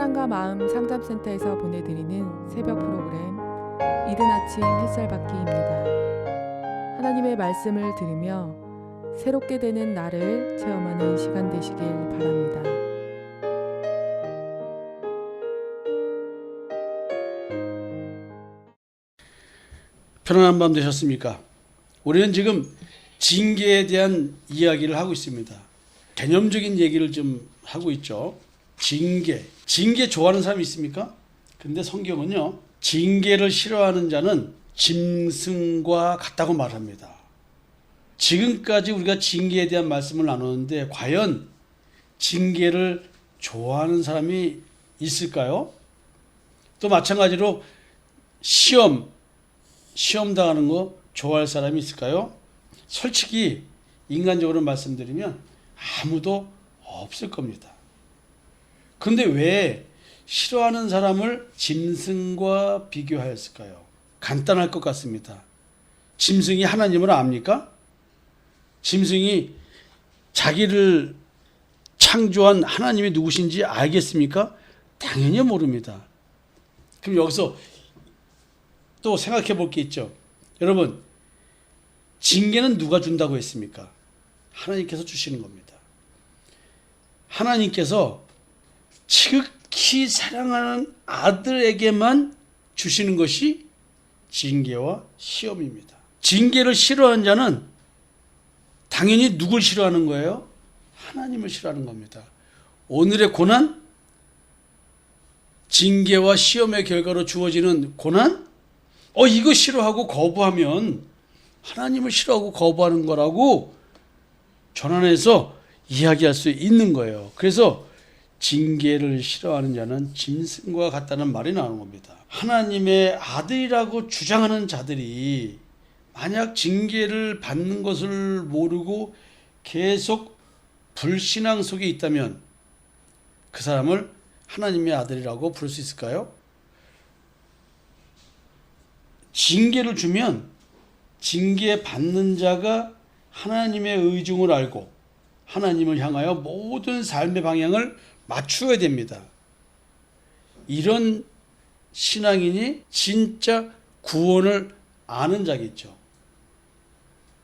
사랑과 마음 상담센터에서 보내드리는 새벽 프로그램 이른 아침 햇살 받기입니다. 하나님의 말씀을 들으며 새롭게 되는 나를 체험하는 시간 되시길 바랍니다. 편안한 밤 되셨습니까? 우리는 지금 징계에 대한 이야기를 하고 있습니다. 개념적인 얘기를 좀 하고 있죠. 징계 좋아하는 사람이 있습니까? 근데 성경은요, 징계를 싫어하는 자는 짐승과 같다고 말합니다. 지금까지 우리가 징계에 대한 말씀을 나누는데 과연 징계를 좋아하는 사람이 있을까요? 또 마찬가지로 시험 당하는 거 좋아할 사람이 있을까요? 솔직히 인간적으로 말씀드리면 아무도 없을 겁니다. 그런데 왜 싫어하는 사람을 짐승과 비교하였을까요? 간단할 것 같습니다. 짐승이 하나님을 압니까? 짐승이 자기를 창조한 하나님이 누구신지 알겠습니까? 당연히 모릅니다. 그럼 여기서 또 생각해 볼 게 있죠. 여러분, 징계는 누가 준다고 했습니까? 하나님께서 주시는 겁니다. 하나님께서 지극히 사랑하는 아들에게만 주시는 것이 징계와 시험입니다. 징계를 싫어하는 자는 당연히 누굴 싫어하는 거예요? 하나님을 싫어하는 겁니다. 오늘의 고난, 징계와 시험의 결과로 주어지는 고난, 이거 싫어하고 거부하면 하나님을 싫어하고 거부하는 거라고 전환해서 이야기할 수 있는 거예요. 그래서 징계를 싫어하는 자는 짐승과 같다는 말이 나오는 겁니다. 하나님의 아들이라고 주장하는 자들이 만약 징계를 받는 것을 모르고 계속 불신앙 속에 있다면 그 사람을 하나님의 아들이라고 부를 수 있을까요? 징계를 주면 징계 받는 자가 하나님의 의중을 알고 하나님을 향하여 모든 삶의 방향을 맞추어야 됩니다. 이런 신앙인이 진짜 구원을 아는 자겠죠.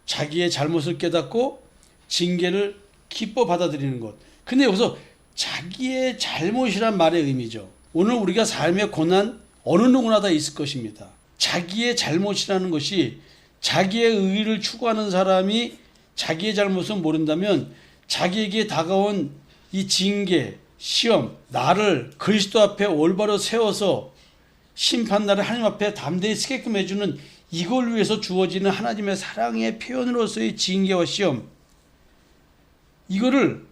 자기의 잘못을 깨닫고 징계를 기뻐 받아들이는 것. 근데 여기서 자기의 잘못이란 말의 의미죠. 오늘 우리가 삶의 고난 어느 누구나 다 있을 것입니다. 자기의 잘못이라는 것이 자기의 의의를 추구하는 사람이 자기의 잘못을 모른다면 자기에게 다가온 이 징계, 시험, 나를 그리스도 앞에 올바로 세워서 심판날을 하나님 앞에 담대히 서게끔 해주는 이걸 위해서 주어지는 하나님의 사랑의 표현으로서의 징계와 시험, 이거를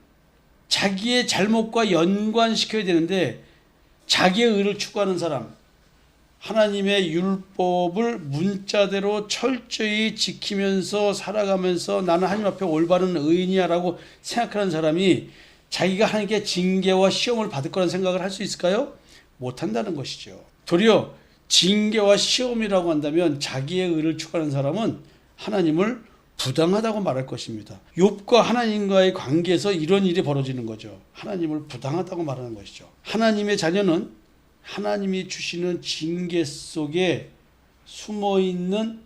자기의 잘못과 연관시켜야 되는데 자기의 의를 추구하는 사람, 하나님의 율법을 문자대로 철저히 지키면서 살아가면서 나는 하나님 앞에 올바른 의인이야 라고 생각하는 사람이 자기가 하나님께 징계와 시험을 받을 거라는 생각을 할 수 있을까요? 못한다는 것이죠. 도리어 징계와 시험이라고 한다면 자기의 의를 추구하는 사람은 하나님을 부당하다고 말할 것입니다. 욥과 하나님과의 관계에서 이런 일이 벌어지는 거죠. 하나님을 부당하다고 말하는 것이죠. 하나님의 자녀는 하나님이 주시는 징계 속에 숨어있는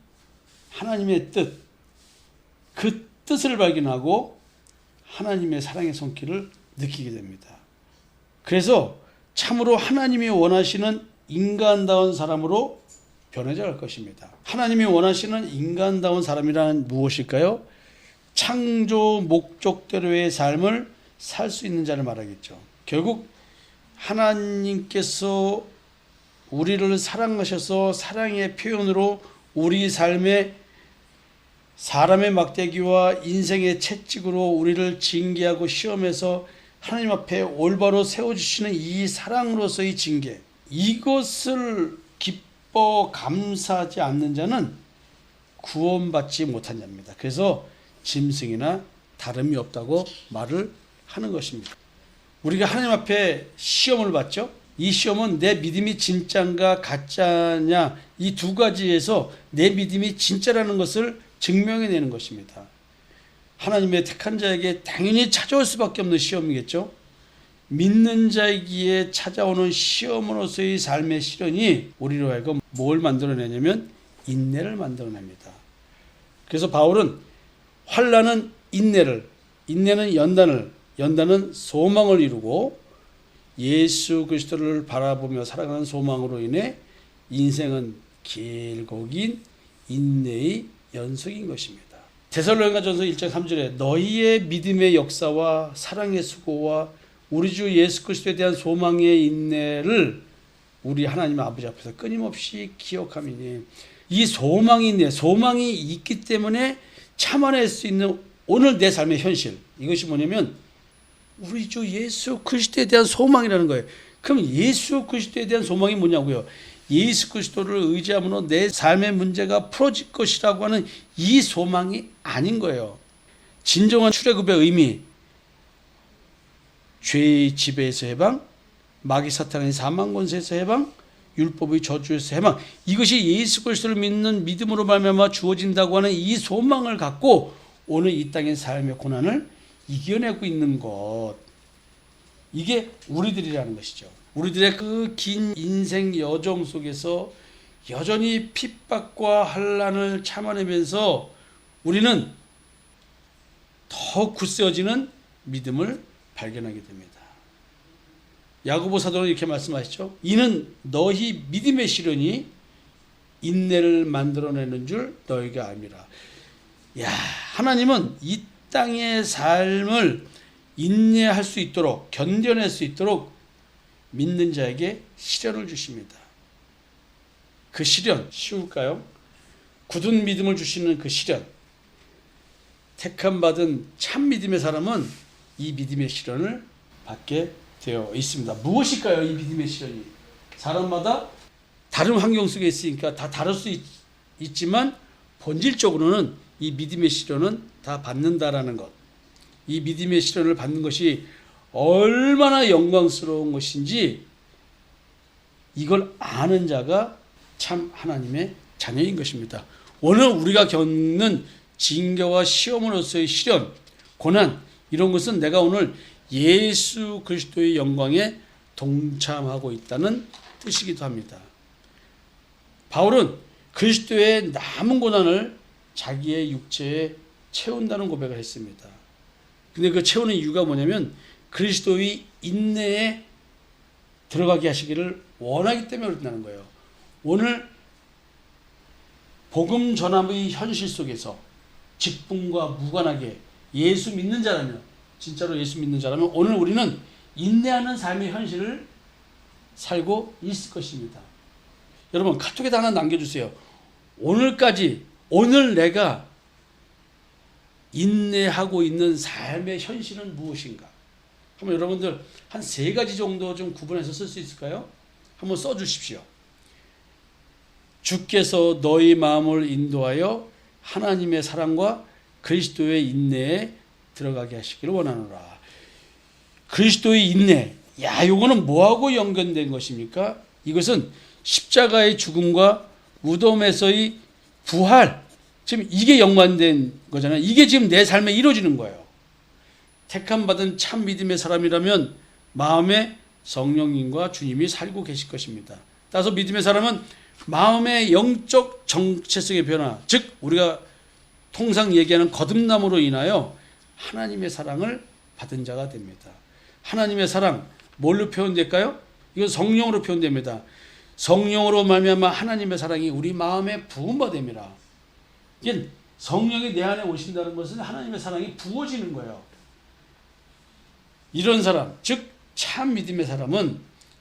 하나님의 뜻, 그 뜻을 발견하고 하나님의 사랑의 손길을 느끼게 됩니다. 그래서 참으로 하나님이 원하시는 인간다운 사람으로 변해져 갈 것입니다. 하나님이 원하시는 인간다운 사람이란 무엇일까요? 창조 목적대로의 삶을 살 수 있는 자를 말하겠죠. 결국 하나님께서 우리를 사랑하셔서 사랑의 표현으로 우리 삶에 사람의 막대기와 인생의 채찍으로 우리를 징계하고 시험해서 하나님 앞에 올바로 세워주시는 이 사랑으로서의 징계, 이것을 기뻐 감사하지 않는 자는 구원받지 못한 자입니다. 그래서 짐승이나 다름이 없다고 말을 하는 것입니다. 우리가 하나님 앞에 시험을 받죠. 이 시험은 내 믿음이 진짜인가 가짜냐, 이 두 가지에서 내 믿음이 진짜라는 것을 증명해내는 것입니다. 하나님의 택한 자에게 당연히 찾아올 수밖에 없는 시험이겠죠. 믿는 자이기에 찾아오는 시험으로서의 삶의 시련이 우리로 하여금 뭘 만들어내냐면 인내를 만들어냅니다. 그래서 바울은 환난은 인내를, 인내는 연단을, 연단은 소망을 이루고 예수 그리스도를 바라보며 살아가는 소망으로 인해 인생은 길고 긴 인내의 연속인 것입니다. 데살로니가전서 1장 3절에 너희의 믿음의 역사와 사랑의 수고와 우리 주 예수 그리스도에 대한 소망의 인내를 우리 하나님 아버지 앞에서 끊임없이 기억하미니, 이 소망이 있네, 소망이 있기 때문에 참아낼 수 있는 오늘 내 삶의 현실, 이것이 뭐냐면 우리 주 예수 그리스도에 대한 소망이라는 거예요. 그럼 예수 그리스도에 대한 소망이 뭐냐고요? 예수 그리스도를 의지함으로 내 삶의 문제가 풀어질 것이라고 하는 이 소망이 아닌 거예요. 진정한 출애굽의 의미, 죄의 지배에서 해방, 마귀 사탄의 사망 권세에서 해방, 율법의 저주에서 해방, 이것이 예수 그리스도를 믿는 믿음으로 말미암아 주어진다고 하는 이 소망을 갖고 오늘 이 땅의 삶의 고난을 이겨내고 있는 것, 이게 우리들이라는 것이죠. 우리들의 그 긴 인생 여정 속에서 여전히 핍박과 환난을 참아내면서 우리는 더 굳세어지는 믿음을 발견하게 됩니다. 야고보 사도는 이렇게 말씀하시죠. 이는 너희 믿음의 시련이 인내를 만들어내는 줄 너희가 알미라. 야, 하나님은 이 땅의 삶을 인내할 수 있도록, 견뎌낼 수 있도록 믿는 자에게 시련을 주십니다. 그 시련 쉬울까요? 굳은 믿음을 주시는 그 시련, 택함 받은 참 믿음의 사람은 이 믿음의 시련을 받게 되어 있습니다. 무엇일까요? 이 믿음의 시련이 사람마다 다른 환경 속에 있으니까 다 다를 수 있지만 본질적으로는 이 믿음의 시련은 다 받는다라는 것, 이 믿음의 시련을 받는 것이 얼마나 영광스러운 것인지 이걸 아는 자가 참 하나님의 자녀인 것입니다. 오늘 우리가 겪는 징계와 시험으로서의 시련, 고난, 이런 것은 내가 오늘 예수 그리스도의 영광에 동참하고 있다는 뜻이기도 합니다. 바울은 그리스도의 남은 고난을 자기의 육체에 채운다는 고백을 했습니다. 근데 그 채우는 이유가 뭐냐면 그리스도의 인내에 들어가게 하시기를 원하기 때문에 그렇다는 거예요. 오늘 복음 전함의 현실 속에서 직분과 무관하게 예수 믿는 자라면, 진짜로 예수 믿는 자라면 오늘 우리는 인내하는 삶의 현실을 살고 있을 것입니다. 여러분 카톡에다 하나 남겨주세요. 오늘까지, 오늘 내가 인내하고 있는 삶의 현실은 무엇인가? 한번 여러분들 한 3가지 정도 좀 구분해서 쓸 수 있을까요? 한번 써주십시오. 주께서 너희 마음을 인도하여 하나님의 사랑과 그리스도의 인내에 들어가게 하시기를 원하노라. 그리스도의 인내, 야, 요거는 뭐하고 연관된 것입니까? 이것은 십자가의 죽음과 무덤에서의 부활, 지금 이게 연관된 거잖아요. 이게 지금 내 삶에 이루어지는 거예요. 택함받은 참 믿음의 사람이라면 마음에 성령님과 주님이 살고 계실 것입니다. 따라서 믿음의 사람은 마음의 영적 정체성의 변화, 즉 우리가 통상 얘기하는 거듭남으로 인하여 하나님의 사랑을 받은 자가 됩니다. 하나님의 사랑, 뭘로 표현될까요? 이건 성령으로 표현됩니다. 성령으로 말미암아 하나님의 사랑이 우리 마음에 부음받습니다. 이게 성령이 내 안에 오신다는 것은 하나님의 사랑이 부어지는 거예요. 이런 사람, 즉 참 믿음의 사람은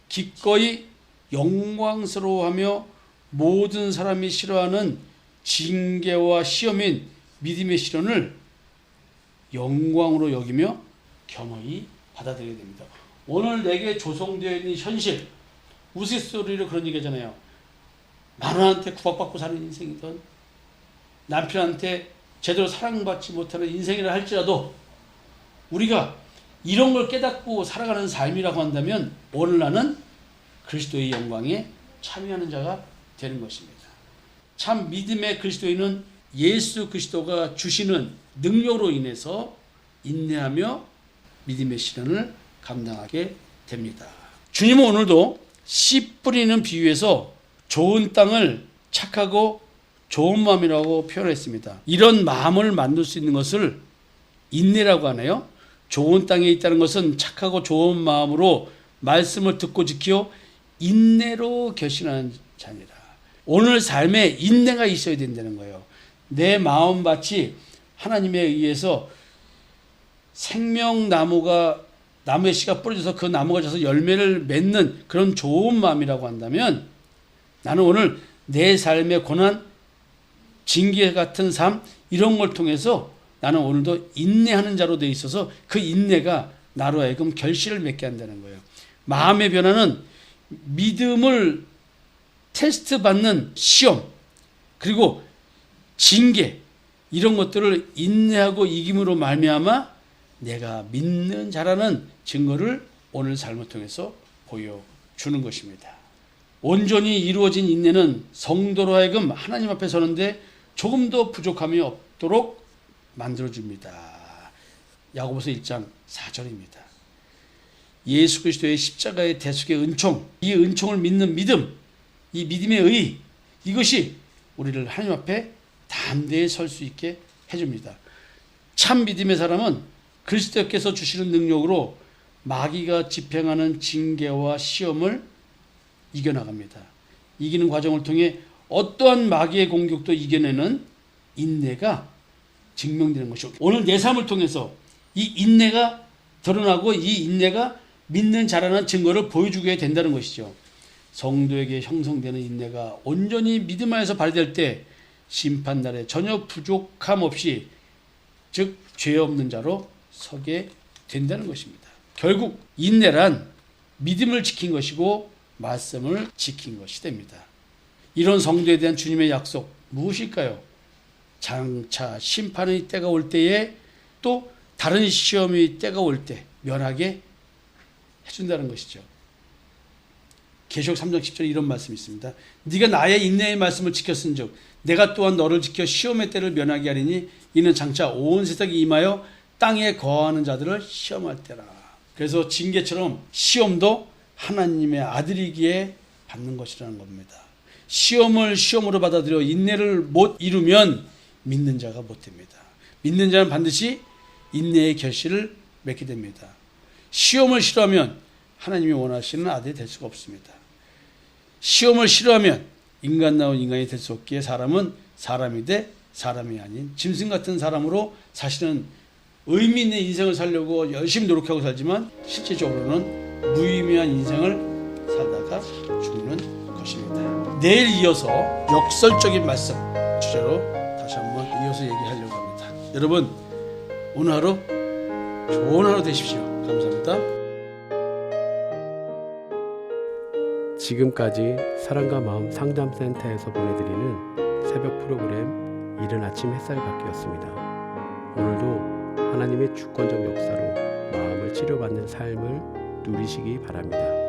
기꺼이 영광스러워하며 모든 사람이 싫어하는 징계와 시험인 믿음의 시련을 영광으로 여기며 겸허히 받아들이게 됩니다. 오늘 내게 조성되어 있는 현실, 우스갯소리로 그런 얘기 하잖아요. 마누라한테 구박받고 사는 인생이든 남편한테 제대로 사랑받지 못하는 인생이라 할지라도 우리가 이런 걸 깨닫고 살아가는 삶이라고 한다면 오늘 나는 그리스도의 영광에 참여하는 자가 되는 것입니다. 참 믿음의 그리스도인은 예수 그리스도가 주시는 능력으로 인해서 인내하며 믿음의 시련을 감당하게 됩니다. 주님은 오늘도 씨 뿌리는 비유에서 좋은 땅을 착하고 좋은 마음이라고 표현했습니다. 이런 마음을 만들 수 있는 것을 인내라고 하네요. 좋은 땅에 있다는 것은 착하고 좋은 마음으로 말씀을 듣고 지켜 인내로 결신하는 자니라. 오늘 삶에 인내가 있어야 된다는 거예요. 내 마음밭이 하나님에 의해서 나무의 씨가 뿌려져서 그 나무가 져서 열매를 맺는 그런 좋은 마음이라고 한다면, 나는 오늘 내 삶의 고난, 징계 같은 삶, 이런 걸 통해서 나는 오늘도 인내하는 자로 되어 있어서 그 인내가 나로 하여금 결실을 맺게 한다는 거예요. 마음의 변화는 믿음을 테스트 받는 시험, 그리고 징계, 이런 것들을 인내하고 이김으로 말미암아 내가 믿는 자라는 증거를 오늘 삶을 통해서 보여주는 것입니다. 온전히 이루어진 인내는 성도로 하여금 하나님 앞에 서는데 조금 더 부족함이 없도록 만들어줍니다. 야고보서 1장 4절입니다. 예수 그리스도의 십자가의 대속의 은총, 이 은총을 믿는 믿음, 이 믿음의 의, 이것이 우리를 하나님 앞에 담대히 설 수 있게 해줍니다. 참 믿음의 사람은 그리스도께서 주시는 능력으로 마귀가 집행하는 징계와 시험을 이겨나갑니다. 이기는 과정을 통해 어떠한 마귀의 공격도 이겨내는 인내가 증명되는 것이죠. 오늘 내 삶을 통해서 이 인내가 드러나고 이 인내가 믿는 자라는 증거를 보여주게 된다는 것이죠. 성도에게 형성되는 인내가 온전히 믿음 안에서 발휘될 때 심판날에 전혀 부족함 없이, 즉 죄 없는 자로 서게 된다는 것입니다. 결국 인내란 믿음을 지킨 것이고 말씀을 지킨 것이 됩니다. 이런 성도에 대한 주님의 약속 무엇일까요? 장차 심판의 때가 올 때에, 또 다른 시험의 때가 올 때 면하게 해준다는 것이죠. 계시록 3장 10절에 이런 말씀이 있습니다. 네가 나의 인내의 말씀을 지켰은즉 내가 또한 너를 지켜 시험의 때를 면하게 하리니 이는 장차 온 세상에 임하여 땅에 거하는 자들을 시험할 때라. 그래서 징계처럼 시험도 하나님의 아들이기에 받는 것이라는 겁니다. 시험을 시험으로 받아들여 인내를 못 이루면 믿는 자가 못 됩니다. 믿는 자는 반드시 인내의 결실을 맺게 됩니다. 시험을 싫어하면 하나님이 원하시는 아들이 될 수가 없습니다. 시험을 싫어하면 인간다운 인간이 될 수 없기에 사람은 사람이 돼 사람이 아닌 짐승 같은 사람으로 사실은 의미 있는 인생을 살려고 열심히 노력하고 살지만 실제적으로는 무의미한 인생을 살다가 죽는 것입니다. 내일 이어서 역설적인 말씀 주제로 다시 한번 이어서 얘기하려고 합니다. 여러분, 오늘 하루 좋은 하루 되십시오. 감사합니다. 지금까지 사랑과 마음 상담센터에서 보내드리는 새벽 프로그램 이른 아침 햇살 받기였습니다. 오늘도 하나님의 주권적 역사로 마음을 치료받는 삶을 누리시기 바랍니다.